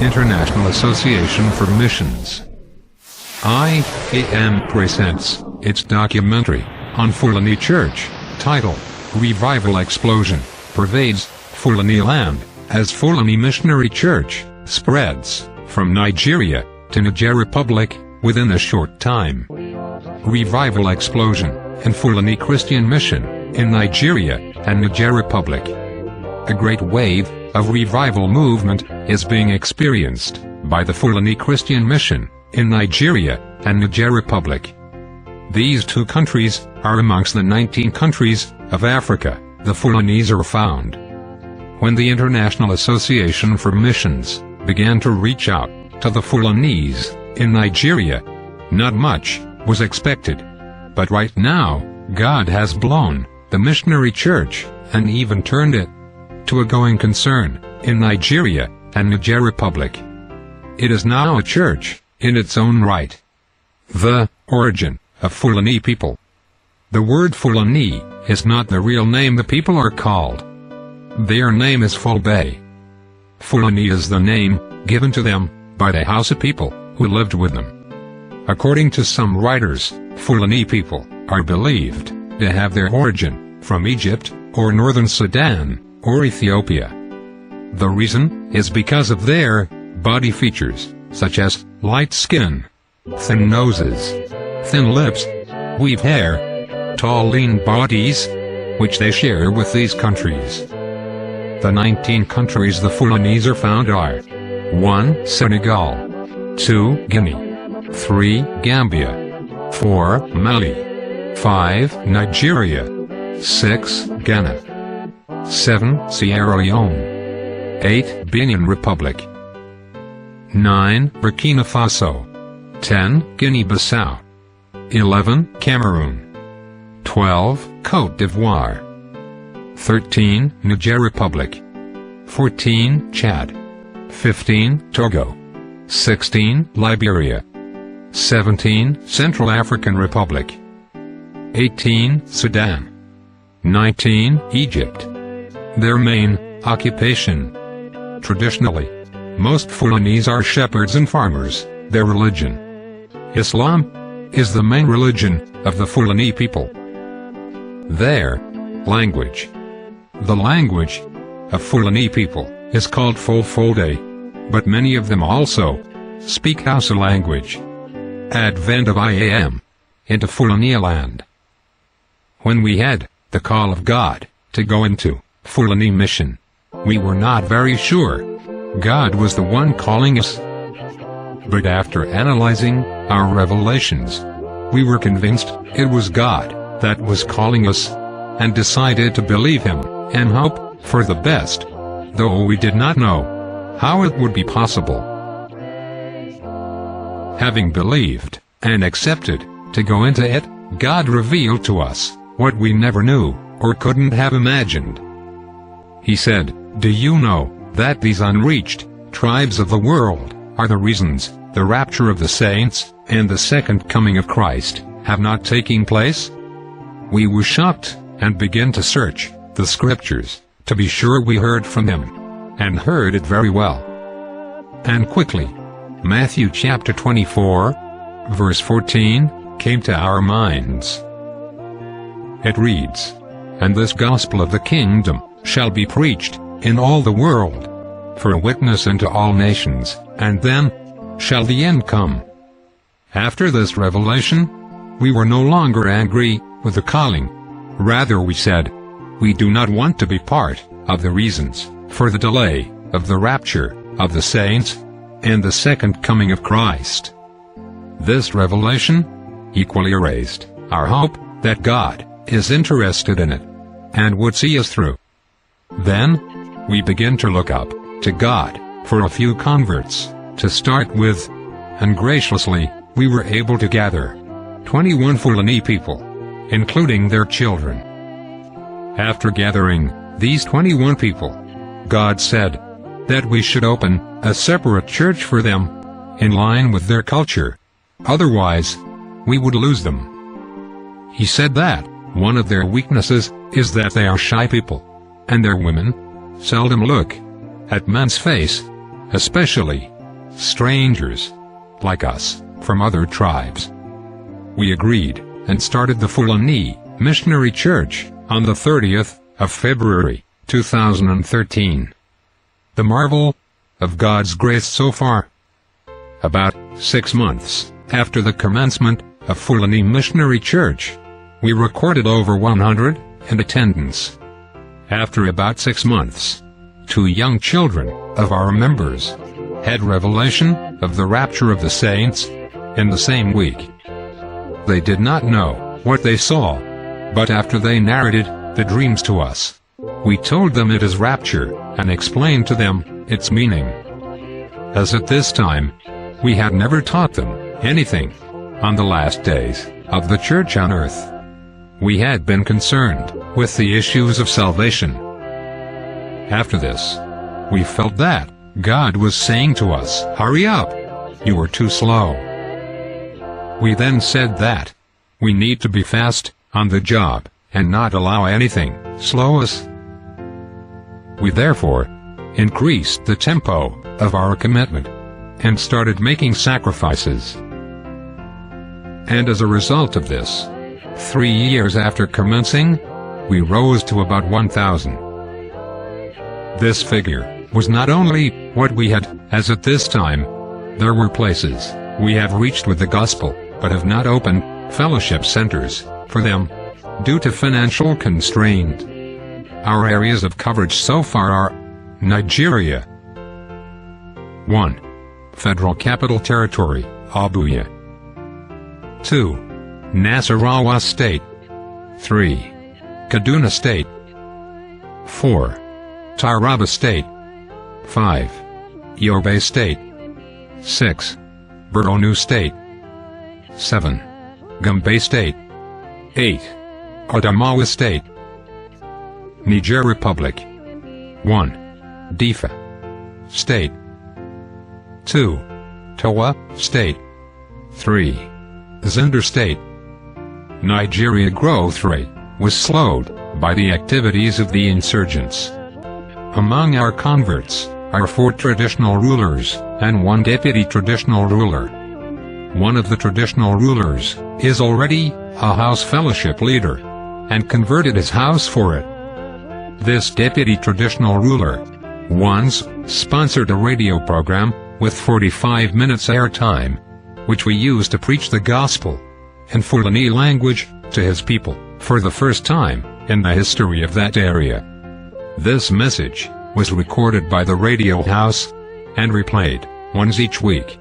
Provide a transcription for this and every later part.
International Association for Missions. IAM presents its documentary on Fulani Church, titled Revival Explosion Pervades Fulani Land, as Fulani Missionary Church spreads from Nigeria to Niger Republic within a short time. Revival Explosion in Fulani Christian Mission in Nigeria and Niger Republic. A great wave of revival movement is being experienced by the Fulani Christian Mission in Nigeria and Niger Republic. These two countries are amongst the 19 countries of Africa the Fulanis are found. When the International Association for Missions began to reach out to the Fulanis in Nigeria, not much was expected. But right now, God has blown the missionary church and even turned it to a going concern in Nigeria and Niger Republic. It is now a church in its own right. The origin of Fulani people. The word Fulani is not the real name the people are called. Their name is Fulbe. Fulani is the name given to them by the Hausa people who lived with them. According to some writers, Fulani people are believed to have their origin from Egypt or northern Sudan or Ethiopia. The reason is because of their body features, such as light skin, thin noses, thin lips, weave hair, tall lean bodies, which they share with these countries. The 19 countries the Fulanis are found are 1. Senegal, 2. Guinea, 3. Gambia, 4. Mali, 5. Nigeria, 6. Ghana, 7. Sierra Leone, 8. Benin Republic, 9. Burkina Faso, 10. Guinea-Bissau, 11. Cameroon, 12. Côte d'Ivoire, 13. Niger Republic, 14. Chad, 15. Togo, 16. Liberia, 17. Central African Republic, 18. Sudan, 19. Egypt. Their main occupation. Traditionally, most Fulanis are shepherds and farmers. Their religion, Islam, is the main religion of the Fulani people. Their language. The language of Fulani people is called Fulfulde, but many of them also speak Hausa language. Advent of IAM into Fulani land. When we had the call of God to go into Fulani mission, we were not very sure God was the one calling us. But after analyzing our revelations, we were convinced it was God that was calling us, and decided to believe Him and hope for the best, though we did not know how it would be possible. Having believed and accepted to go into it, God revealed to us what we never knew or couldn't have imagined. He said, "Do you know that these unreached tribes of the world are the reasons the rapture of the saints and the second coming of Christ have not taken place?" We were shocked and began to search the scriptures to be sure we heard from Him, and heard it very well. And quickly, Matthew chapter 24, verse 14, came to our minds. It reads, "And this gospel of the kingdom shall be preached in all the world, for a witness unto all nations, and then shall the end come." After this revelation, we were no longer angry with the calling. Rather we said, we do not want to be part of the reasons for the delay of the rapture of the saints and the second coming of Christ. This revelation equally raised our hope that God is interested in it and would see us through. Then we began to look up to God for a few converts to start with, and graciously we were able to gather 21 Fulani people, including their children. After gathering these 21 people, God said that we should open a separate church for them, in line with their culture. Otherwise, we would lose them. He said that one of their weaknesses is that they are shy people, and their women seldom look at man's face, especially strangers like us from other tribes. We agreed and started the Fulani Missionary Church on the 30th of February, 2013. The marvel of God's grace so far. About 6 months after the commencement of Fulani Missionary Church, we recorded over 100 in attendance. After about 6 months, 2 young children of our members had revelation of the rapture of the saints in the same week. They did not know what they saw, but after they narrated the dreams to us, we told them it is rapture and explained to them its meaning. As at this time, we had never taught them anything on the last days of the church on earth. We had been concerned with the issues of salvation. After this, we felt that God was saying to us, "Hurry up! You are too slow." We then said that we need to be fast on the job and not allow anything slow us. We therefore increased the tempo of our commitment and started making sacrifices. And as a result of this, 3 years after commencing, we rose to about 1,000. This figure was not only what we had, as at this time, there were places we have reached with the gospel, but have not opened fellowship centers for them due to financial constraint. Our areas of coverage so far are Nigeria. 1. Federal Capital Territory, Abuja. 2. Nasarawa State. 3. Kaduna State. 4. Taraba State. 5. Yobe State. 6. Borno State. 7. Gombe State. 8. Adamawa State. Niger Republic. 1. Difa State. 2. Towa State. 3. Zinder State. Nigeria growth rate was slowed by the activities of the insurgents. Among our converts are 4 traditional rulers and 1 deputy traditional ruler. One of the traditional rulers is already a house fellowship leader and converted his house for it. This deputy traditional ruler once sponsored a radio program with 45 minutes airtime, which we used to preach the gospel in Fulani language to his people for the first time in the history of that area. This message was recorded by the radio house and replayed once each week.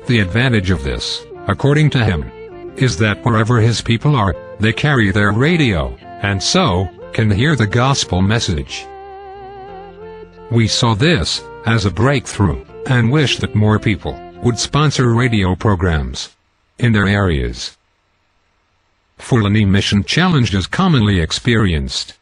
The advantage of this, according to him, is that wherever his people are, they carry their radio, and so can hear the gospel message. We saw this as a breakthrough, and wish that more people would sponsor radio programs in their areas. Fulani mission challenges commonly experienced.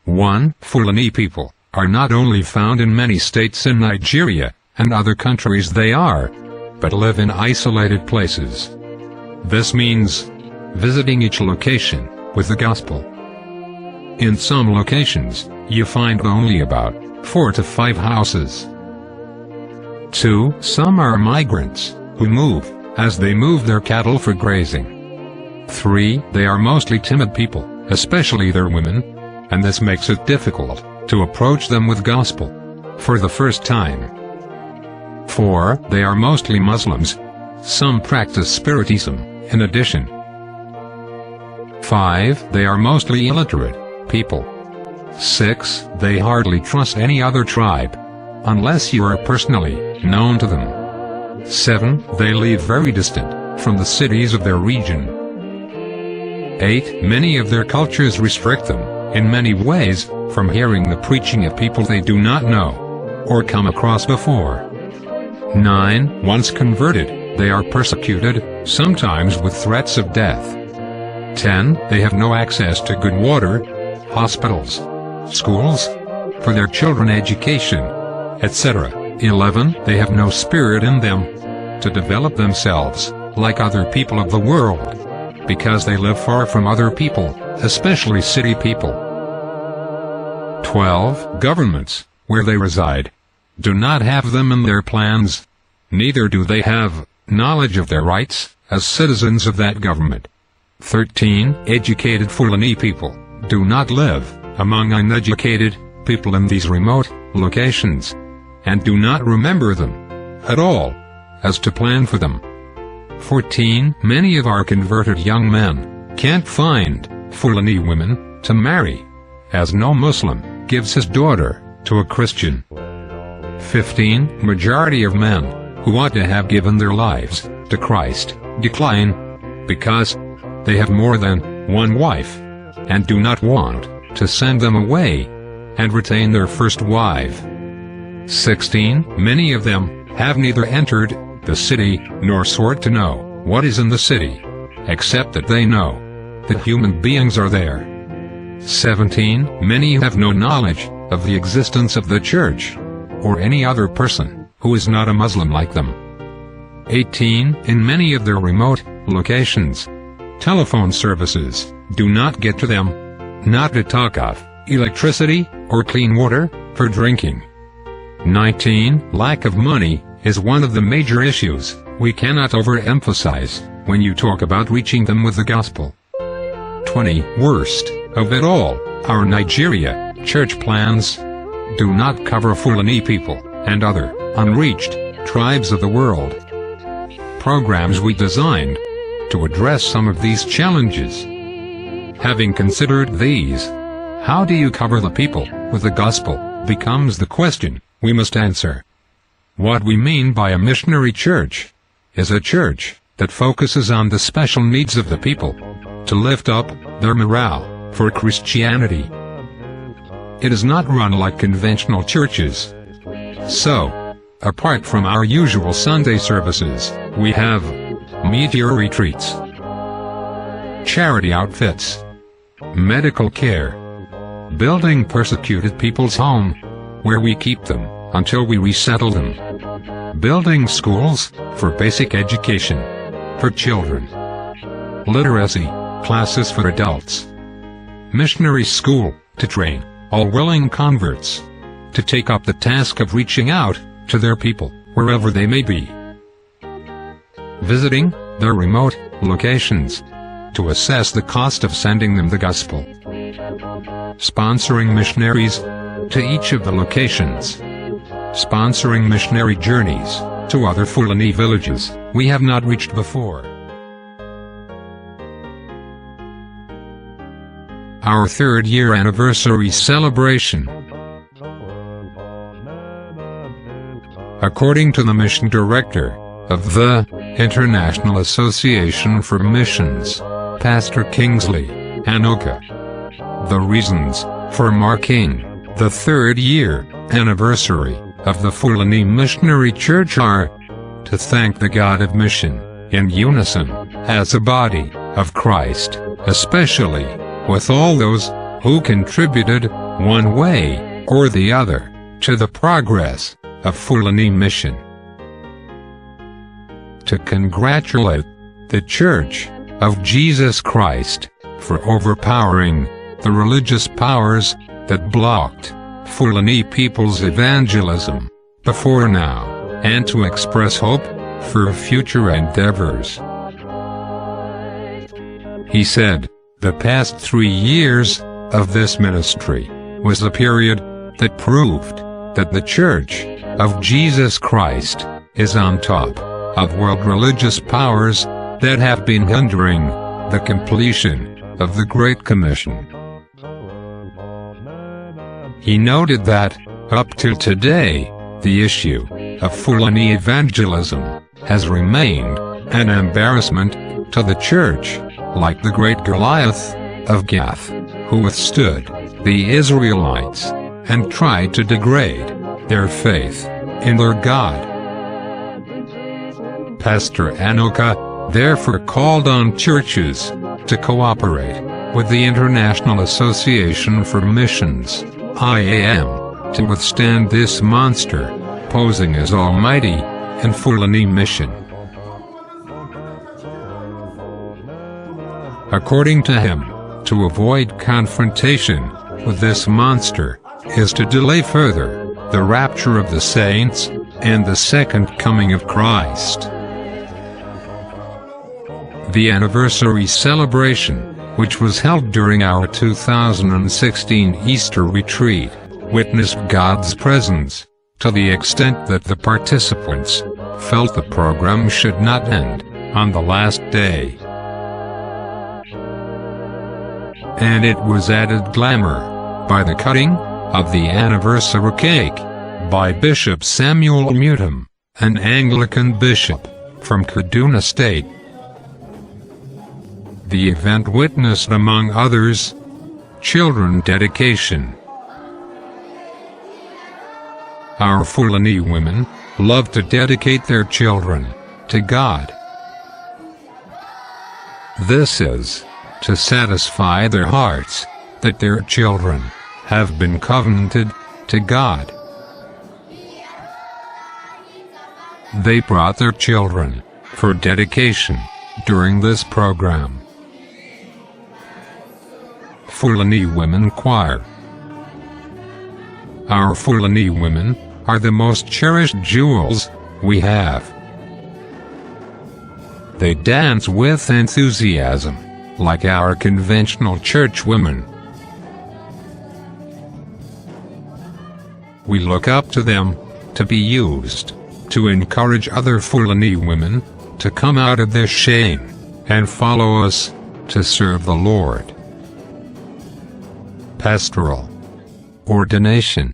1. Fulani people are not only found in many states in Nigeria and other countries they are, but live in isolated places. This means visiting each location with the gospel. In some locations, you find only about 4 to 5 houses. 2. Some are migrants who move as they move their cattle for grazing. 3. They are mostly timid people, especially their women, and this makes it difficult to approach them with gospel for the first time. 4. They are mostly Muslims. Some practice Spiritism in addition. 5. They are mostly illiterate people. 6. They hardly trust any other tribe, unless you are personally known to them. 7. They live very distant from the cities of their region. 8. Many of their cultures restrict them, in many ways, from hearing the preaching of people they do not know, or come across before. 9. Once converted, they are persecuted, sometimes with threats of death. 10. They have no access to good water, hospitals, schools, for their children education, etc. 11. They have no spirit in them to develop themselves like other people of the world, because they live far from other people, especially city people. 12. Governments, where they reside, do not have them in their plans. Neither do they have knowledge of their rights as citizens of that government. 13. Educated Fulani people do not live among uneducated people in these remote locations, and do not remember them at all as to plan for them. 14. Many of our converted young men can't find Fulani women to marry, as no Muslim gives his daughter to a Christian. 15. Majority of men who ought to have given their lives to Christ decline because they have more than one wife and do not want to send them away and retain their first wife. 16. Many of them have neither entered the city nor sought to know what is in the city, except that they know that human beings are there. 17. Many have no knowledge of the existence of the church or any other person who is not a Muslim like them. 18. In many of their remote locations, telephone services do not get to them, not to talk of electricity or clean water for drinking. 19. Lack of money is one of the major issues we cannot overemphasize when you talk about reaching them with the gospel. 20. Worst of it all, our Nigeria church plans do not cover Fulani people and other unreached tribes of the world. Programs we designed to address some of these challenges. Having considered these, how do you cover the people with the gospel becomes the question we must answer. What we mean by a missionary church is a church that focuses on the special needs of the people to lift up their morale for Christianity. It is not run like conventional churches. So, apart from our usual Sunday services, we have media retreats, charity outfits, medical care, building persecuted people's home, where we keep them until we resettle them, building schools for basic education for children, literacy classes for adults, missionary school to train all willing converts to take up the task of reaching out to their people wherever they may be, visiting their remote locations to assess the cost of sending them the gospel, sponsoring missionaries to each of the locations, sponsoring missionary journeys to other Fulani villages we have not reached before. Our third-year anniversary celebration. According to the mission director of the International Association for Missions, Pastor Kingsley Anoka, the reasons for marking the third-year anniversary of the Fulani Missionary Church are to thank the God of mission in unison as a body of Christ, especially with all those who contributed one way or the other to the progress of Fulani mission. To congratulate the Church of Jesus Christ for overpowering the religious powers that blocked Fulani people's evangelism before now, and to express hope for future endeavors. He said, the past 3 years of this ministry was a period that proved that the Church of Jesus Christ is on top of world religious powers that have been hindering the completion of the Great Commission. He noted that, up till today, the issue of Fulani evangelism has remained an embarrassment to the Church, like the great Goliath of Gath, who withstood the Israelites and tried to degrade their faith in their God. Pastor Anoka therefore called on churches to cooperate with the International Association for Missions, IAM, to withstand this monster posing as almighty in Fulani mission. According to him, to avoid confrontation with this monster is to delay further the rapture of the saints, and the second coming of Christ. The anniversary celebration, which was held during our 2016 Easter retreat, witnessed God's presence, to the extent that the participants felt the program should not end on the last day. And it was added glamour by the cutting of the anniversary cake by Bishop Samuel Mutum, an Anglican bishop from Kaduna State. The event witnessed, among others, children dedication. Our Fulani women love to dedicate their children to God. This is to satisfy their hearts that their children have been covenanted to God. They brought their children for dedication during this program. Fulani Women Choir. Our Fulani women are the most cherished jewels we have. They dance with enthusiasm, like our conventional church women. We look up to them to be used to encourage other Fulani women to come out of their shame and follow us to serve the Lord. Pastoral ordination.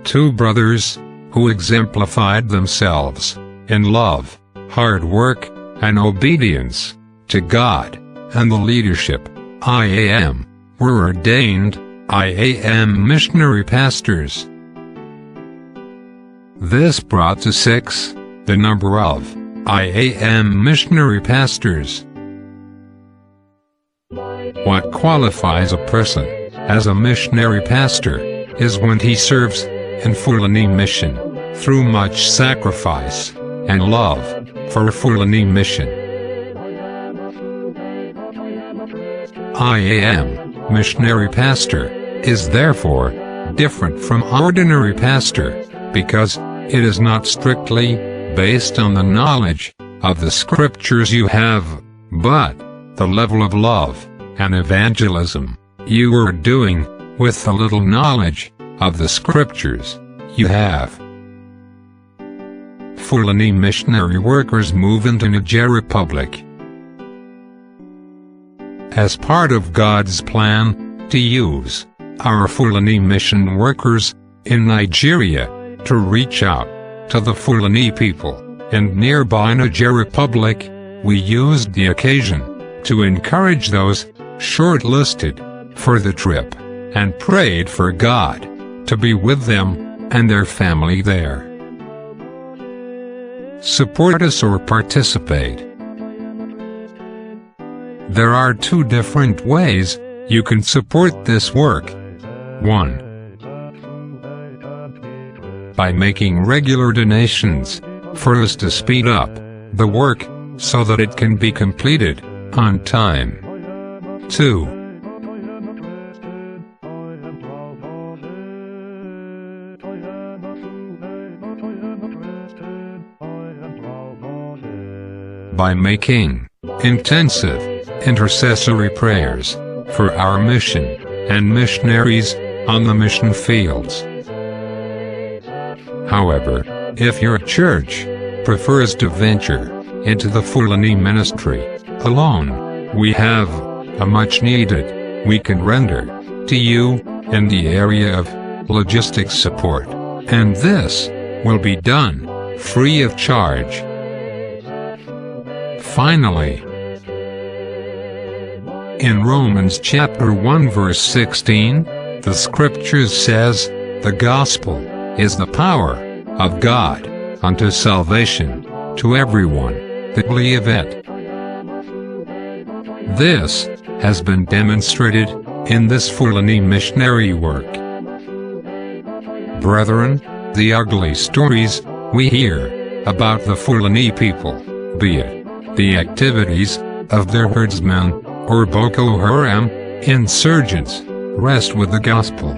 Two brothers who exemplified themselves in love, hard work, and obedience to God and the leadership IAM were ordained IAM missionary pastors. This brought to 6 the number of IAM missionary pastors. What qualifies a person as a missionary pastor is when he serves in Fulani mission through much sacrifice and love for Fulani mission. IAM missionary pastor is therefore different from ordinary pastor because it is not strictly based on the knowledge of the scriptures you have, but the level of love and evangelism you are doing with the little knowledge of the scriptures you have. Fulani missionary workers move into Niger Republic as part of God's plan to use our Fulani mission workers in Nigeria to reach out to the Fulani people in nearby Niger Republic. We used the occasion to encourage those shortlisted for the trip and prayed for God to be with them and their family there. Support us or participate. There are 2 different ways you can support this work. 1. By making regular donations for us to speed up the work so that it can be completed on time. 2. By making intensive intercessory prayers for our mission and missionaries on the mission fields. However, if your church prefers to venture into the Fulani ministry alone, we have a much needed we can render to you in the area of logistics support, and this will be done free of charge. Finally, in Romans chapter 1 verse 16, the scriptures says, "The gospel is the power of God unto salvation to everyone that believeth." This has been demonstrated in this Fulani missionary work. Brethren, the ugly stories we hear about the Fulani people, be it the activities of their herdsmen or Boko Haram insurgents, rest with the gospel.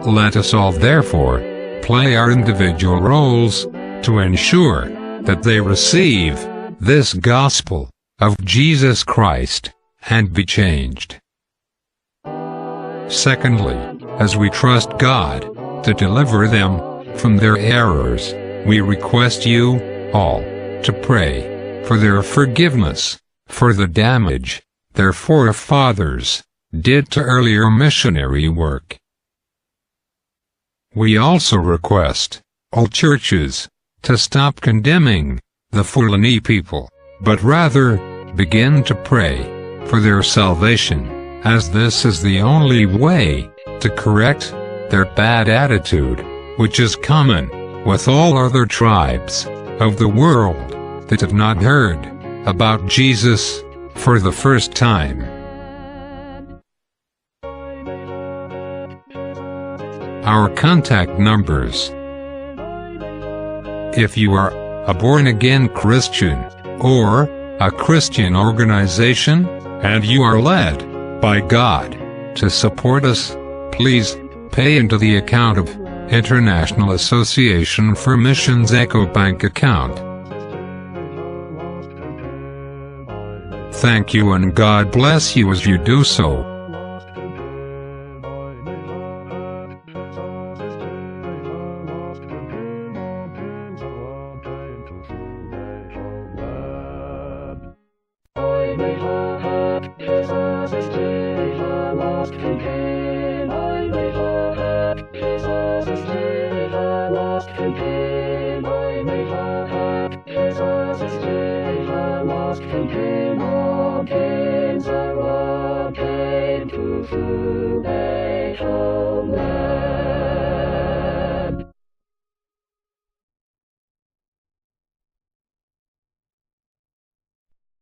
Let us all therefore play our individual roles to ensure that they receive this gospel of Jesus Christ and be changed. Secondly, as we trust God to deliver them from their errors, we request you all to pray for their forgiveness for the damage their forefathers did to earlier missionary work. We also request all churches to stop condemning the Fulani people, but rather begin to pray for their salvation, as this is the only way to correct their bad attitude, which is common with all other tribes of the world that have not heard about Jesus for the first time. Our contact numbers. If you are a born-again Christian or a Christian organization and you are led by God to support us, please pay into the account of International Association for Missions EcoBank account. Thank you and God bless you as you do so. To